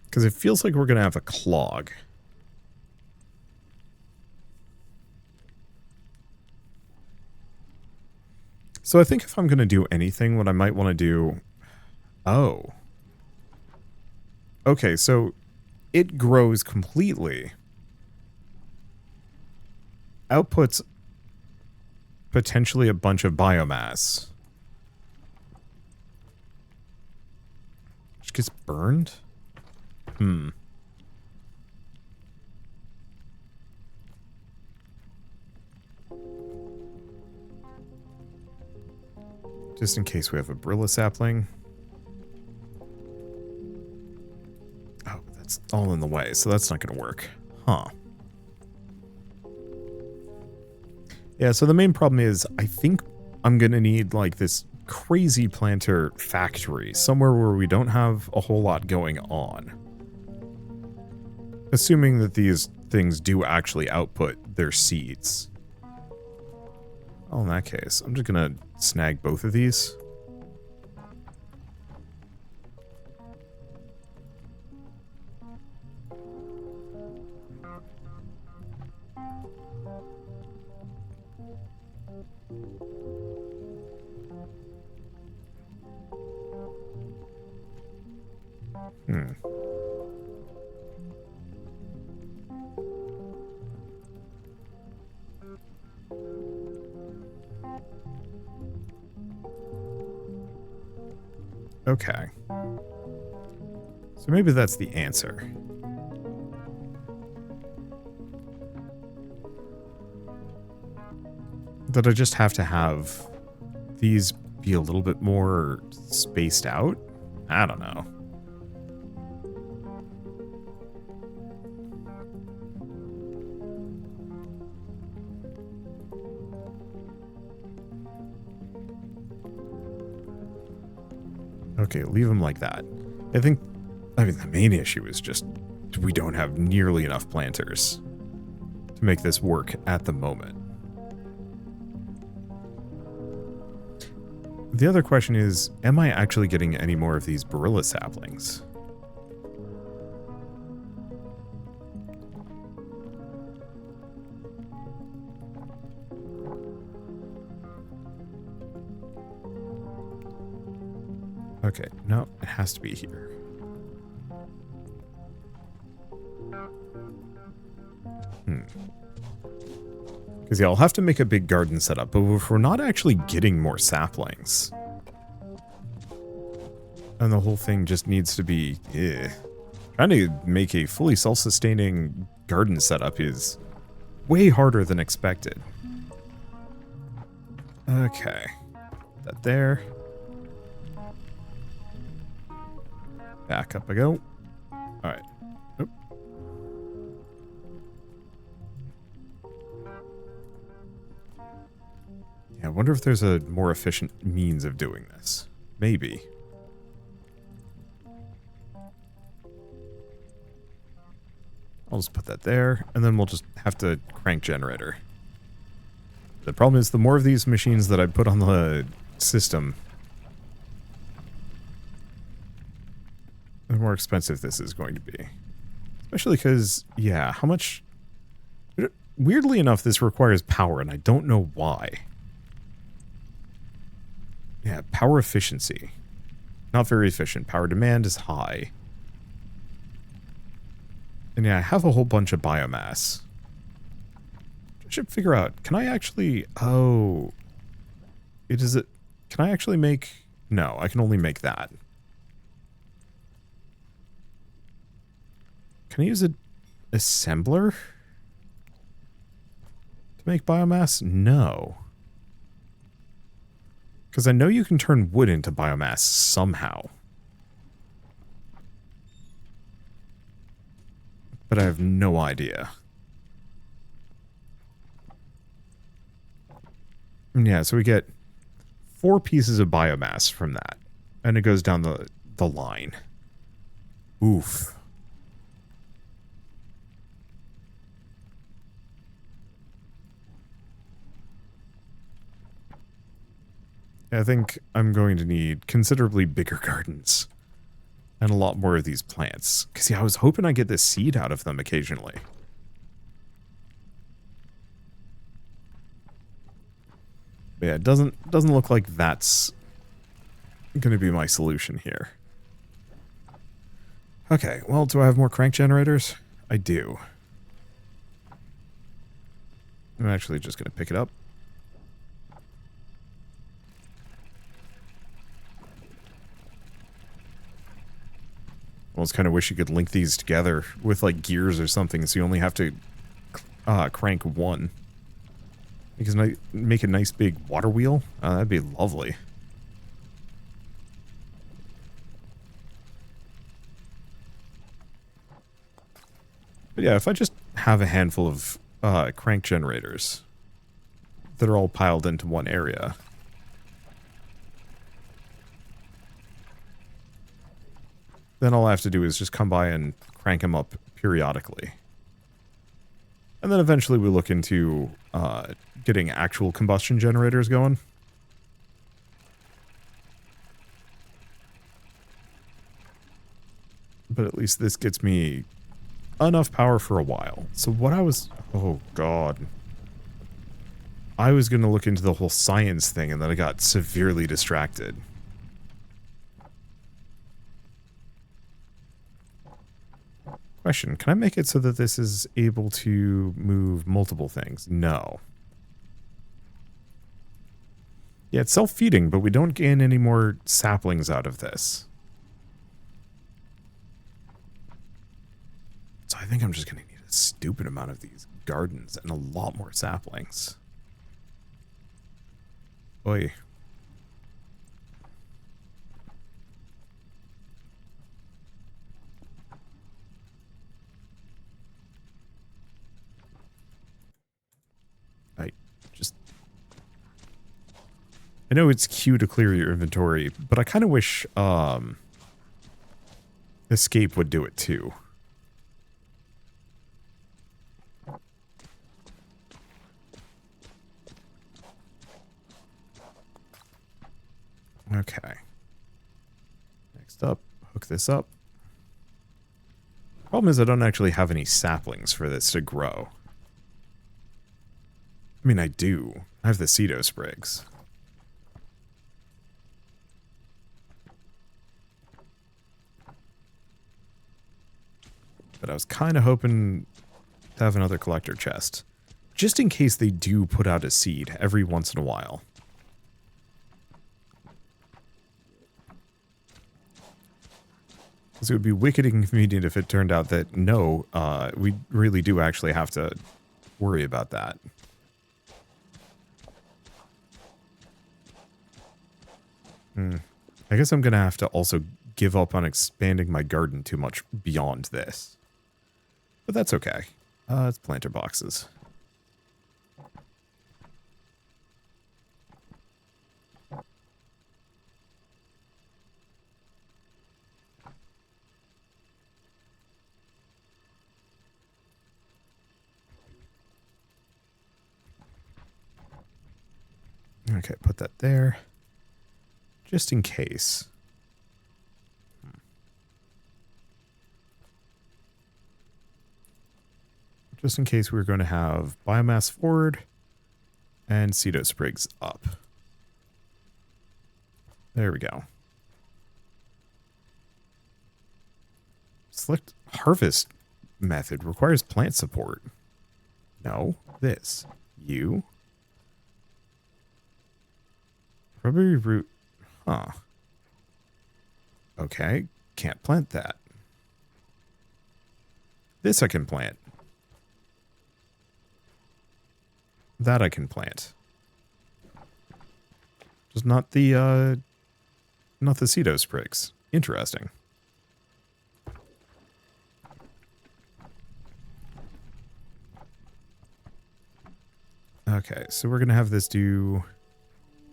Because it feels like we're going to have a clog. So I think if I'm going to do anything, what I might want to do... Oh. Okay, so it grows completely. Outputs potentially a bunch of biomass. Which gets burned? Just in case we have a Barilla sapling. Oh, that's all in the way, so that's not going to work. Huh. Yeah, so the main problem is I think I'm going to need like this crazy planter factory somewhere where we don't have a whole lot going on. Assuming that these things do actually output their seeds. Well, in that case, I'm just gonna snag both of these. Okay. So maybe that's the answer. That I just have to have these be a little bit more spaced out? I don't know. Okay, leave them like that. I mean, the main issue is just we don't have nearly enough planters to make this work at the moment. The other question is, am I actually getting any more of these Barilla saplings? Okay, no, it has to be here. Because, yeah, I'll have to make a big garden setup, but if we're not actually getting more saplings, and the whole thing just needs to be, trying to make a fully self-sustaining garden setup is way harder than expected. Okay. That there. Back up I go. Alright. Oop. Yeah, I wonder if there's a more efficient means of doing this. Maybe. I'll just put that there, and then we'll just have to crank generator. The problem is, the more of these machines that I put on the system, the more expensive this is going to be. Especially because, yeah, how much... Weirdly enough, this requires power, and I don't know why. Yeah, power efficiency. Not very efficient. Power demand is high. And yeah, I have a whole bunch of biomass. I should figure out, can I actually... Oh. Can I actually make... No, I can only make that. Can I use an assembler to make biomass? No. Because I know you can turn wood into biomass somehow. But I have no idea. And yeah, so we get 4 pieces of biomass from that. And it goes down the line. Oof. I think I'm going to need considerably bigger gardens. And a lot more of these plants. Because, yeah, I was hoping I'd get this seed out of them occasionally. But yeah, it doesn't look like that's going to be my solution here. Okay, well, do I have more crank generators? I do. I'm actually just going to pick it up. I almost kind of wish you could link these together with, like, gears or something, so you only have to crank one. Because make a nice big water wheel? That'd be lovely. But yeah, if I just have a handful of crank generators that are all piled into one area... then all I have to do is just come by and crank them up periodically. And then eventually we look into getting actual combustion generators going. But at least this gets me enough power for a while. So what I was... Oh, God. I was going to look into the whole science thing, and then I got severely distracted. Question, can I make it so that this is able to move multiple things? No. Yeah, it's self-feeding, but we don't gain any more saplings out of this. So I think I'm just going to need a stupid amount of these gardens and a lot more saplings. Oy. I know it's Q to clear your inventory, but I kind of wish escape would do it too. Okay. Next up, hook this up. Problem is I don't actually have any saplings for this to grow. I mean, I do. I have the cedo sprigs. But I was kind of hoping to have another collector chest. just in case they do put out a seed every once in a while. Because it would be wicked inconvenient if it turned out that, no, we really do actually have to worry about that. I guess I'm going to have to also give up on expanding my garden too much beyond this. But that's okay. It's planter boxes. Okay, put that there. Just in case. Just in case we're going to have biomass forward and pseudo sprigs up. There we go. Select harvest method requires plant support. No, this. You. Rubbery root. Huh. Okay, can't plant that. This I can plant. That I can plant. Just not the pseudo sprigs. Interesting. Okay, so we're gonna have this do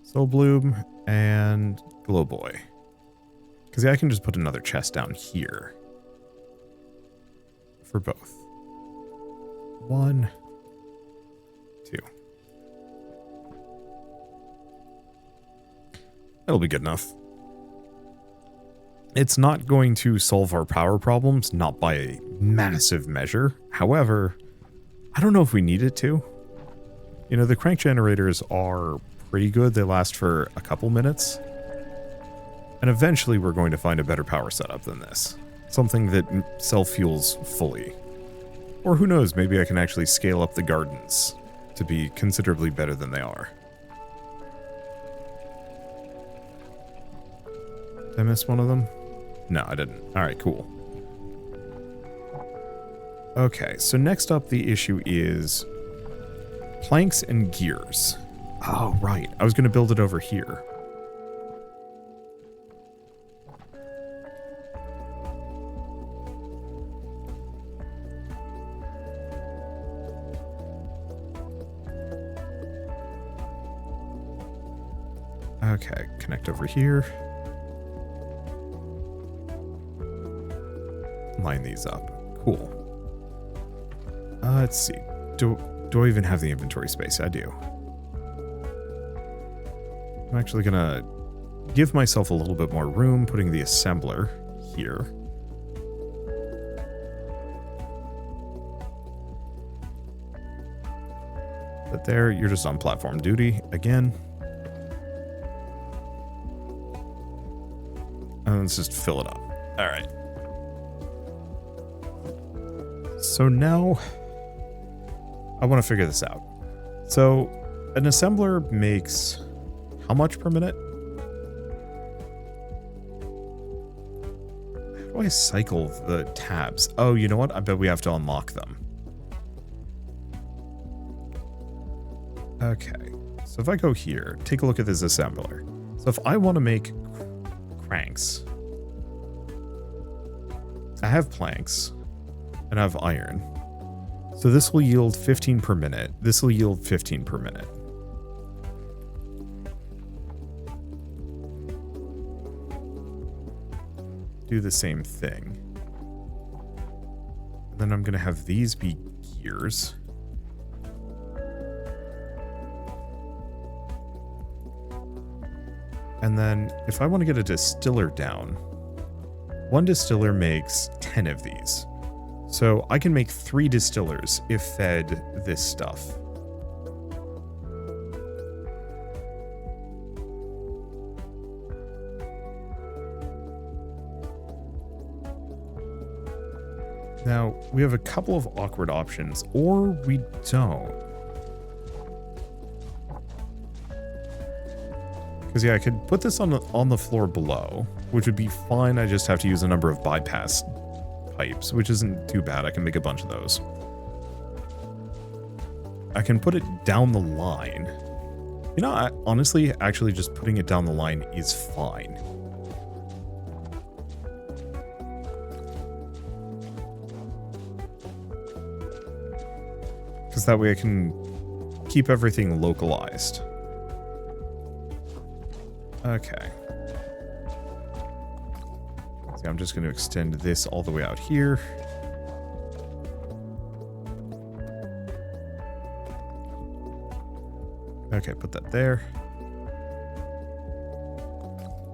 Soul Bloom and Glow Boy. Because I can just put another chest down here. For both. 1, 2. That'll be good enough. It's not going to solve our power problems, not by a massive measure. However, I don't know if we need it to. You know, the crank generators are pretty good. They last for a couple minutes. And eventually we're going to find a better power setup than this. Something that self-fuels fully. Or who knows, maybe I can actually scale up the gardens to be considerably better than they are. Did I miss one of them? No, I didn't. Alright, cool. Okay, so next up the issue is planks and gears. Oh, right. I was going to build it over here. Okay, connect over here. Line these up. Cool. Let's see. Do I even have the inventory space? I do. I'm actually gonna give myself a little bit more room, putting the assembler here. But there, you're just on platform duty again. And let's just fill it up. All right. So now I want to figure this out. So an assembler makes how much per minute? How do I cycle the tabs? Oh, you know what? I bet we have to unlock them. Okay. So if I go here, take a look at this assembler. So if I want to make cranks, I have planks and I have iron. So this will yield 15 per minute. This will yield 15 per minute. Do the same thing. And then I'm going to have these be gears. And then if I want to get a distiller down, one distiller makes 10 of these. So I can make 3 distillers if fed this stuff. Now, we have a couple of awkward options, or we don't. Because yeah, I could put this on the floor below, which would be fine. I just have to use a number of bypass pipes, which isn't too bad. I can make a bunch of those. I can put it down the line. You know, honestly, actually just putting it down the line is fine. Because that way I can keep everything localized. Okay. So I'm just going to extend this all the way out here. Okay, put that there.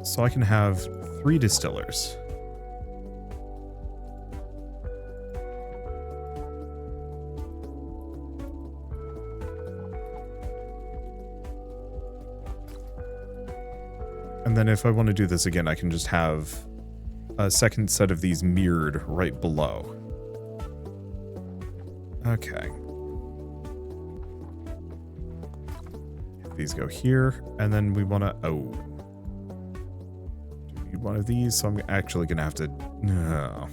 So I can have 3 distillers. And then if I want to do this again, I can just have a second set of these mirrored right below. Okay. These go here, and then we want to... Oh. Do we need one of these? So I'm actually going to have to... No.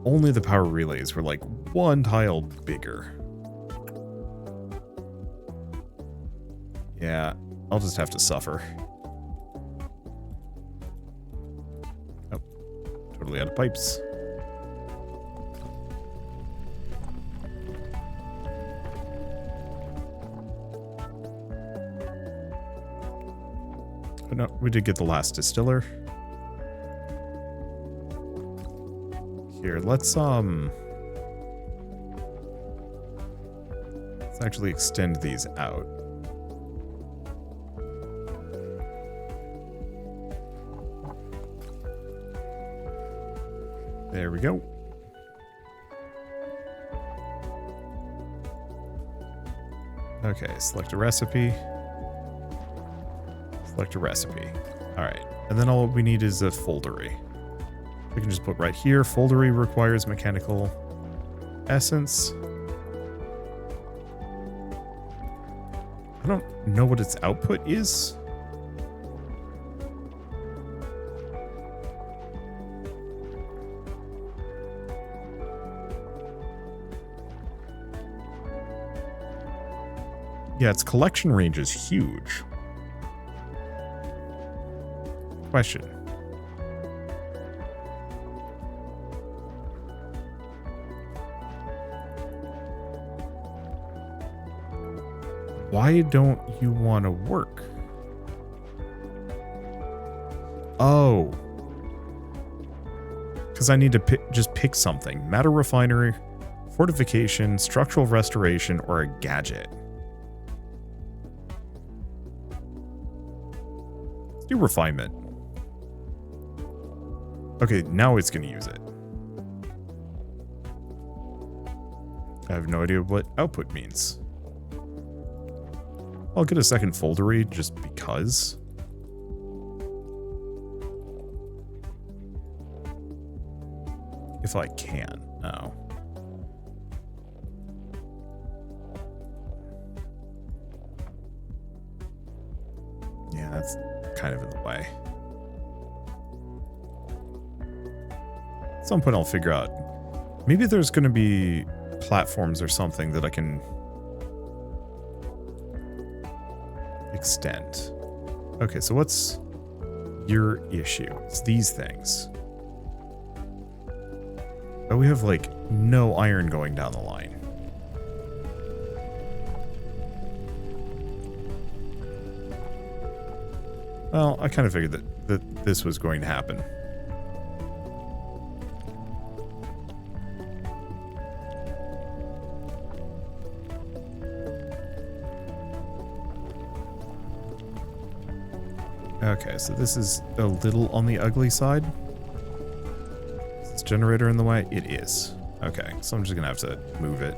Only the power relays were like 1 tile bigger. Yeah. I'll just have to suffer. Oh, totally out of pipes. Oh, no, we did get the last distiller. Here, let's actually extend these out. There we go. Okay, select a recipe. Select a recipe. Alright, and then all we need is a foldery. We can just put right here. Foldery requires mechanical essence. I don't know what its output is. Yeah, its collection range is huge. Question. Why don't you want to work? Oh. Because I need to just pick something. Matter refinery, fortification, structural restoration, or a gadget. Do refinement. Okay, now it's going to use it. I have no idea what output means. I'll get a second foldery just because. If I can. Oh. Yeah, that's kind of in the way. At some point I'll figure out. Maybe there's going to be platforms or something that I can extend. Okay, so what's your issue? It's these things. Oh, we have like no iron going down the line. Well, I kind of figured that this was going to happen. Okay, so this is a little on the ugly side. Is this generator in the way? It is. Okay, so I'm just gonna have to move it.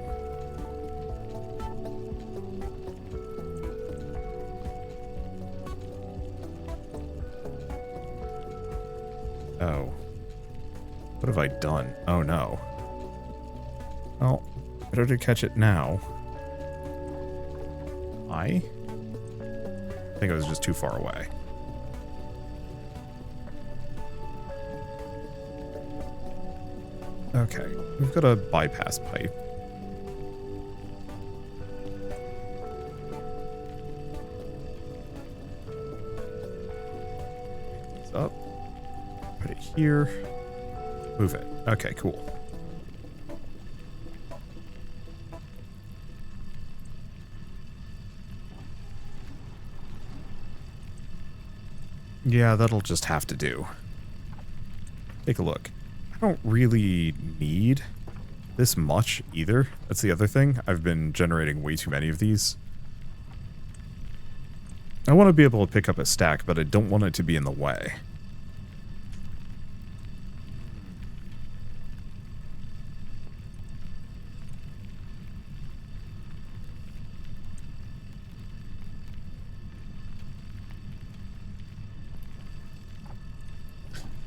Oh. What have I done? Oh no. Well, better to catch it now. I think I was just too far away. Okay, we've got a bypass pipe. Pick this up. Put it here. Move it. Okay, cool. Yeah, that'll just have to do. Take a look. I don't really need this much either. That's the other thing. I've been generating way too many of these. I want to be able to pick up a stack, but I don't want it to be in the way.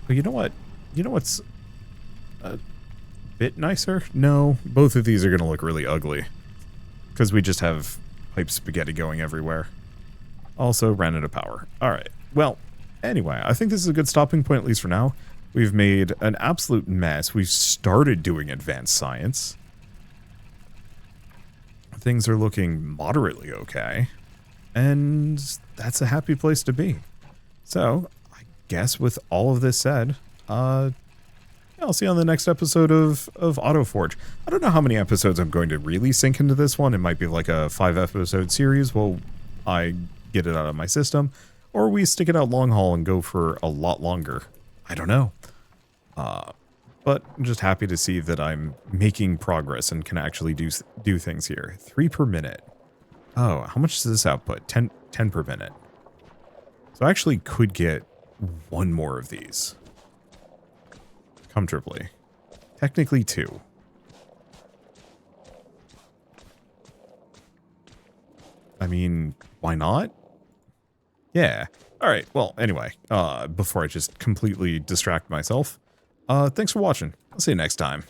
But you know what? You know what's a bit nicer? No, both of these are going to look really ugly. Because we just have pipe spaghetti going everywhere. Also ran out of power. Alright, well, anyway, I think this is a good stopping point, at least for now. We've made an absolute mess. We've started doing advanced science. Things are looking moderately okay. And that's a happy place to be. So, I guess with all of this said, I'll see you on the next episode of AutoForge. I don't know how many episodes I'm going to really sink into this one. It might be like a 5-episode series while I get it out of my system. Or we stick it out long haul and go for a lot longer. I don't know. But I'm just happy to see that I'm making progress and can actually do things here. 3 per minute. Oh, how much does this output? 10 per minute. So I actually could get one more of these. Comfortably. Technically 2. I mean, why not? Yeah. Alright, well, anyway, before I just completely distract myself, thanks for watching. I'll see you next time.